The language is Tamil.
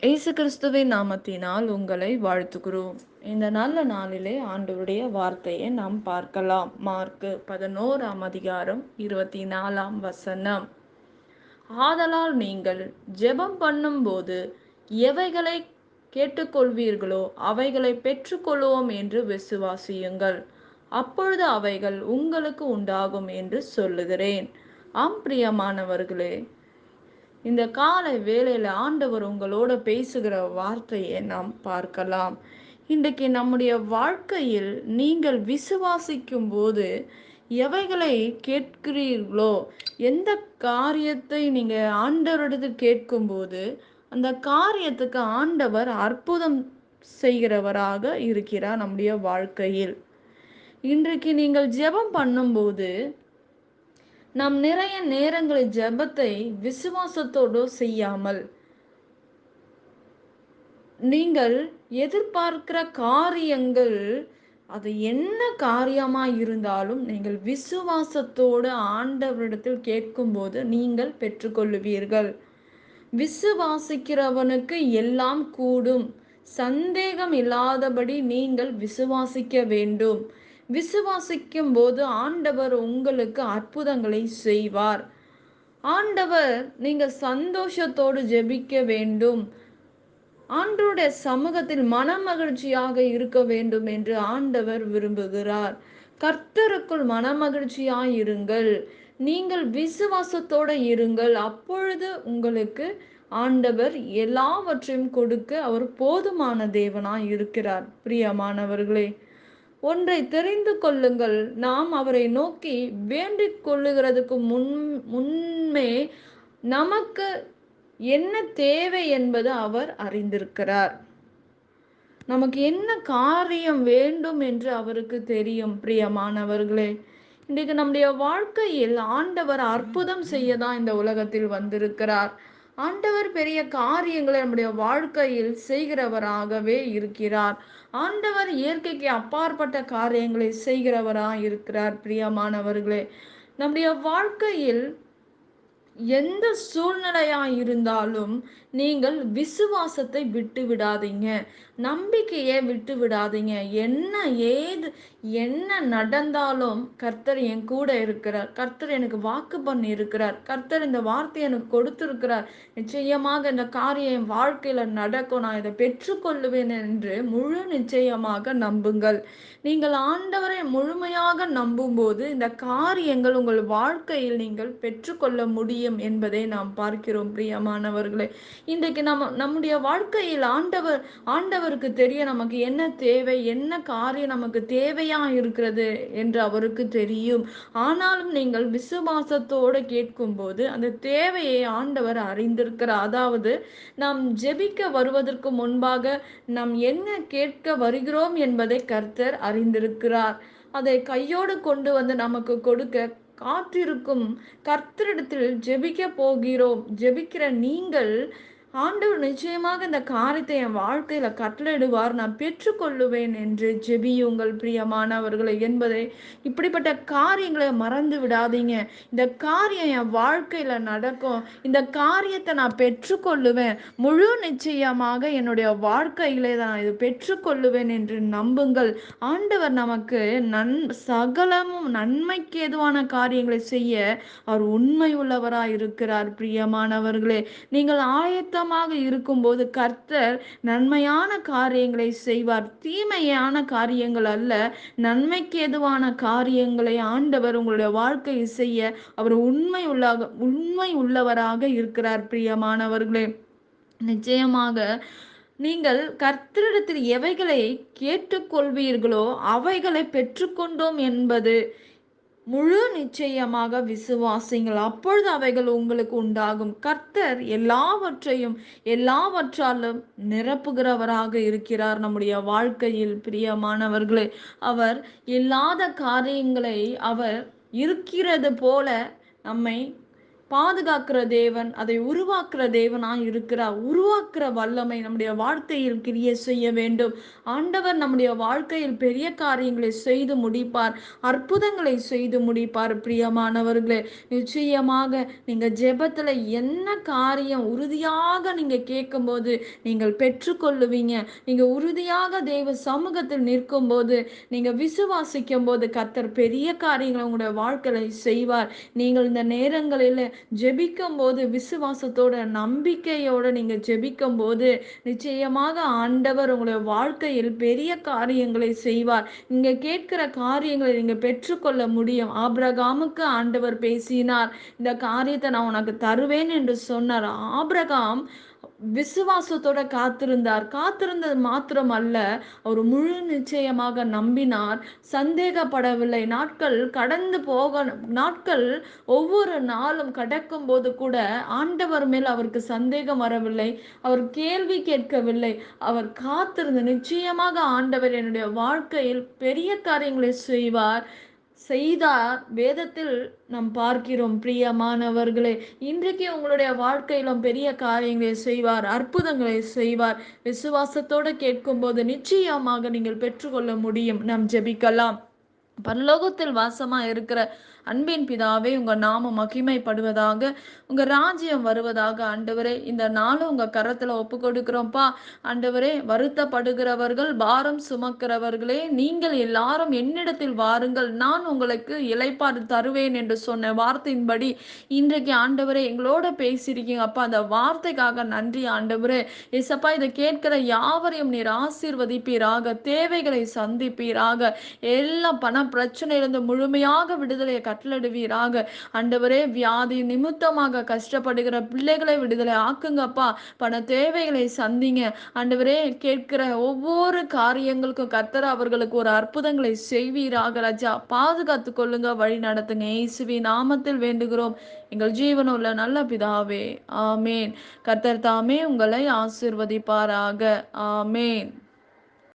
இயேசு கிறிஸ்துவின் நாமத்தினால் உங்களை வாழ்த்துகிறோம். இந்த நல்ல நாளிலே ஆண்டவருடைய வார்த்தையை நாம் பார்க்கலாம். மார்க்கு 11ஆம் அதிகாரம் 24ஆம் வசனம். ஆதலால் நீங்கள் ஜெபம் பண்ணும்போது எவைகளை கேட்டுக்கொள்வீர்களோ அவைகளை பெற்றுக்கொள்வோம் என்று விசுவாசியுங்கள். அப்பொழுது அவைகள் உங்களுக்கு உண்டாகும் என்று சொல்லுகிறேன். ஆம் பிரியமானவர்களே, இந்த காலை வேளையில ஆண்டவர் உங்களோட பேசுகிற வார்த்தையை நாம் பார்க்கலாம். இன்றைக்கு நம்முடைய வாழ்க்கையில் நீங்கள் விசுவாசிக்கும் போது எவைகளை கேட்கிறீர்களோ, எந்த காரியத்தை நீங்க ஆண்டவரிடத்தில் கேட்கும்போது அந்த காரியத்துக்கு ஆண்டவர் அற்புதம் செய்கிறவராக இருக்கிறார் நம்முடைய வாழ்க்கையில். இன்றைக்கு நீங்கள் ஜெபம் பண்ணும்போது நாம் நிறைய நேரங்களில் ஜெபத்தை விசுவாசத்தோடு செய்யாமல், நீங்கள் எதிர்பார்க்கிற காரியங்கள் அது என்ன காரியமா இருந்தாலும் நீங்கள் விசுவாசத்தோடு ஆண்டவரிடத்தில் கேட்கும்போது நீங்கள் பெற்றுக்கொள்ளுவீர்கள். விசுவாசிக்கிறவனுக்கு எல்லாம் கூடும். சந்தேகம் இல்லாதபடி நீங்கள் விசுவாசிக்க வேண்டும். விசுவாசிக்கும் போது ஆண்டவர் உங்களுக்கு அற்புதங்களை செய்வார். ஆண்டவர் நீங்க சந்தோஷத்தோடு ஜெபிக்க வேண்டும். ஆண்டவருடைய சமூகத்தில் மனமகிழ்ச்சியாக இருக்க வேண்டும் என்று ஆண்டவர் விரும்புகிறார். கர்த்தருக்குள் மனமகிழ்ச்சியாய் இருங்கள். நீங்கள் விசுவாசத்தோட இருங்கள். அப்பொழுது உங்களுக்கு ஆண்டவர் எல்லாவற்றையும் கொடுக்க அவர் போதுமான தேவனாய் இருக்கிறார். பிரியமானவர்களே, ஒன்றை தெரிந்து கொள்ளுங்கள். நாம் அவரை நோக்கி வேண்டிக் கொள்ளுகிறதுக்கு முன்பே நமக்கு என்ன தேவை என்பது அவர் அறிந்திருக்கிறார். நமக்கு என்ன காரியம் வேண்டும் என்று அவருக்கு தெரியும். பிரியமானவர்களே, இன்றைக்கு நம்முடைய வாழ்க்கையில் ஆண்டவர் அற்புதம் செய்யதான் இந்த உலகத்தில் வந்திருக்கிறார். ஆண்டவர் பெரிய காரியங்களை நம்முடைய வாழ்க்கையில் செய்கிறவராகவே இருக்கிறார். ஆண்டவர் இயற்கைக்கு அப்பாற்பட்ட காரியங்களை செய்கிறவராக இருக்கிறார். பிரியமானவர்களே, நம்முடைய வாழ்க்கையில் எந்த சூழ்நிலையா இருந்தாலும் நீங்கள் விசுவாசத்தை விட்டு விடாதீங்க. நம்பிக்கையை விட்டு விடாதீங்க. என்ன நடந்தாலும் கர்த்தர் என் கூட இருக்கிறார். கர்த்தர் எனக்கு வாக்கு பண்ணி இருக்கிறார். கர்த்தர் இந்த வார்த்தையை எனக்கு கொடுத்திருக்கிறார். நிச்சயமாக இந்த காரியம் என் வாழ்க்கையில நடக்கும். நான் இதை பெற்றுக்கொள்ளுவேன் என்று முழு நிச்சயமாக நம்புங்கள். நீங்கள் ஆண்டவரை முழுமையாக நம்பும்போது இந்த காரியங்கள் உங்கள் வாழ்க்கையில் நீங்கள் பெற்றுக்கொள்ள முடியும் என்பதை நாம் பார்க்கிறோம். பிரியமானவர்களே, இன்றைக்கு நம்முடைய வாழ்க்கையில் ஆண்டவருக்கு தெரியும் நமக்கு என்ன தேவை, என்ன காரியம் நமக்கு தேவையா இருக்கிறது என்று அவருக்கு தெரியும். ஆனாலும் நீங்கள் விசுவாசத்தோடு கேட்கும்போது அந்த தேவையை ஆண்டவர் அறிந்திருக்கிறார். அதாவது நாம் ஜெபிக்க வருவதற்கு முன்பாக நாம் என்ன கேட்க வருகிறோம் என்பதை கர்த்தர் அறிந்திருக்கிறார். அதை கையோடு கொண்டு வந்து நமக்கு கொடுக்க காத்திருக்கும் கர்த்தரிடத்தில் ஜெபிக்க போகிறோம். ஜெபிக்கிற நீங்கள் ஆண்டவர் நிச்சயமாக இந்த காரியத்தை என் வாழ்க்கையில கட்டளையிடுவார், நான் பெற்றுக்கொள்ளுவேன் என்று ஜெபியுங்கள் பிரியமானவர்களை என்பதை, இப்படிப்பட்ட காரியங்களை மறந்து விடாதீங்க. இந்த காரியம் என் வாழ்க்கையில நடக்கும். இந்த காரியத்தை நான் பெற்றுக்கொள்ளுவேன். முழு நிச்சயமாக என்னுடைய வாழ்க்கையிலே நான் இது பெற்றுக்கொள்ளுவேன் என்று நம்புங்கள். ஆண்டவர் நமக்கு சகலமும் நன்மைக்கு ஏதுவான காரியங்களை செய்ய அவர் உண்மை உள்ளவராய் இருக்கிறார். பிரியமானவர்களே, நீங்கள் ஆயத்தமாக இருக்கும்போது கர்த்தர் நன்மையான காரியங்களை செய்வார். தீமையான காரியங்கள் அல்ல, நன்மைக்கு ஏதுவான காரியங்களை ஆண்டவர் உங்களுடைய வாழ்க்கையில் செய்ய அவர் உண்மை உள்ளவராக இருக்கிறார். பிரியமானவர்களே, நிச்சயமாக நீங்கள் கர்த்தரிடத்தில் எவைகளை கேட்டுக்கொள்வீர்களோ அவைகளை பெற்றுக்கொண்டோம் என்பது முழு நிச்சயமாக விசுவாசிங்கள். அப்பொழுது அவைகள் உங்களுக்கு உண்டாகும். கர்த்தர் எல்லாவற்றாலும் நிரப்புகிறவராக இருக்கிறார் நம்முடைய வாழ்க்கையில். பிரியமானவர்களே, அவர் இல்லாத காரியங்களை அவர் இருக்கிறது போல நம்மை பாதுகாக்கிற தேவன், அதை உருவாக்குற தேவனாய் இருக்கிறார். உருவாக்குற வல்லமை நம்முடைய வாழ்க்கையில் கிரியை செய்ய வேண்டும். ஆண்டவர் நம்முடைய வாழ்க்கையில் பெரிய காரியங்களை செய்து முடிப்பார். அற்புதங்களை செய்து முடிப்பார். பிரியமானவர்களே, நிச்சயமாக நீங்க ஜெபத்துல என்ன காரியம் உறுதியாக நீங்க கேட்கும்போது நீங்கள் பெற்றுக்கொள்ளுவீங்க. நீங்க உறுதியாக தேவ சமூகத்தில் நிற்கும்போது, நீங்க விசுவாசிக்கும்போது கர்த்தர் பெரிய காரியங்களை உங்களுடைய வாழ்க்கையில செய்வார். நீங்கள் இந்த நேரங்களில ஜெபிக்கும்போது விசுவாசத்தோட, நம்பிக்கையோட நீங்க ஜெபிக்கும்போது, நிச்சயமாக ஆண்டவர் உங்களுடைய வாழ்க்கையில் பெரிய காரியங்களை செய்வார். நீங்க கேட்கிற காரியங்களை நீங்க பெற்றுக்கொள்ள முடியும். ஆபிரகாமுக்கு ஆண்டவர் பேசினார். இந்த காரியத்தை நான் உனக்கு தருவேன் என்று சொன்னார். ஆபிரகாம் விசுவாசத்தோட காத்திருந்தார். காத்திருந்தது மாத்திரம் அல்ல, அவர் முழு நிச்சயமாக நம்பினார். சந்தேகப்படவில்லை. நாட்கள் கடந்து போக நாட்கள் ஒவ்வொரு நாளும் கடக்கும்போது கூட ஆண்டவர் மேல் அவருக்கு சந்தேகம் வரவில்லை. அவர் கேள்வி கேட்கவில்லை. அவர் காத்திருந்து நிச்சயமாக ஆண்டவர் என்னுடைய வாழ்க்கையில் பெரிய காரியங்களை செய்வார், செய்தார். வேதத்தில் நாம் பார்க்கிறோம். பிரியமானவர்களே, இன்றைக்கு உங்களுடைய வாழ்க்கையிலும் பெரிய காரியங்களை செய்வார், அற்புதங்களை செய்வார். விசுவாசத்தோடு கேட்கும்போது நிச்சயமாக நீங்கள் பெற்றுக்கொள்ள முடியும். நாம் ஜெபிக்கலாம். பரலோகத்தில் வாசமா இருக்கிற அன்பின் பிதாவே, உங்க நாமம் மகிமைப்படுவதாக, உங்க ராஜ்யம் வருவதாக. ஆண்டவரே, இந்த நாளும் உங்க கரத்துல ஒப்பு கொடுக்கிறோம்ப்பா. ஆண்டவரே, வருத்தப்படுகிறவர்கள், பாரம் சுமக்கிறவர்களே, நீங்கள் எல்லாரும் என்னிடத்தில் வாருங்கள், நான் உங்களுக்கு இளைப்பாறு தருவேன் என்று சொன்ன வார்த்தையின்படி இன்றைக்கு ஆண்டவரே எங்களோட பேசியிருக்கீங்க அப்பா. அந்த வார்த்தைக்காக நன்றி ஆண்டவரே. ஏசப்பா, இதை கேட்கிற யாவரையும் நீர் ஆசீர்வதிப்பீராக, தேவைகளை சந்திப்பீராக, எல்லா பண பிரச்சனையிலிருந்து முழுமையாக விடுதலையை கட்டளிடுவீராக. ஆண்டவரே, வியாதி நிமித்தமாக கஷ்டப்படுகிற பிள்ளைகளை விடுதலை ஆக்குங்கப்பா. பண தேவைகளை சந்திங்க ஆண்டவரே. கேட்கிற ஒவ்வொரு காரியங்களுக்கும் கர்த்தர் அவர்களுக்கு ஒரு அற்புதங்களை செய்வீராக ராஜா. பாதுகாத்து கொள்ளுங்க, வழி நடத்துங்க. இயேசுவின் நாமத்தில் வேண்டுகிறோம் எங்கள் ஜீவனுள்ள நல்ல பிதாவே, ஆமேன். கர்த்தர் தாமே உங்களை ஆசீர்வதிப்பாராக. ஆமேன்.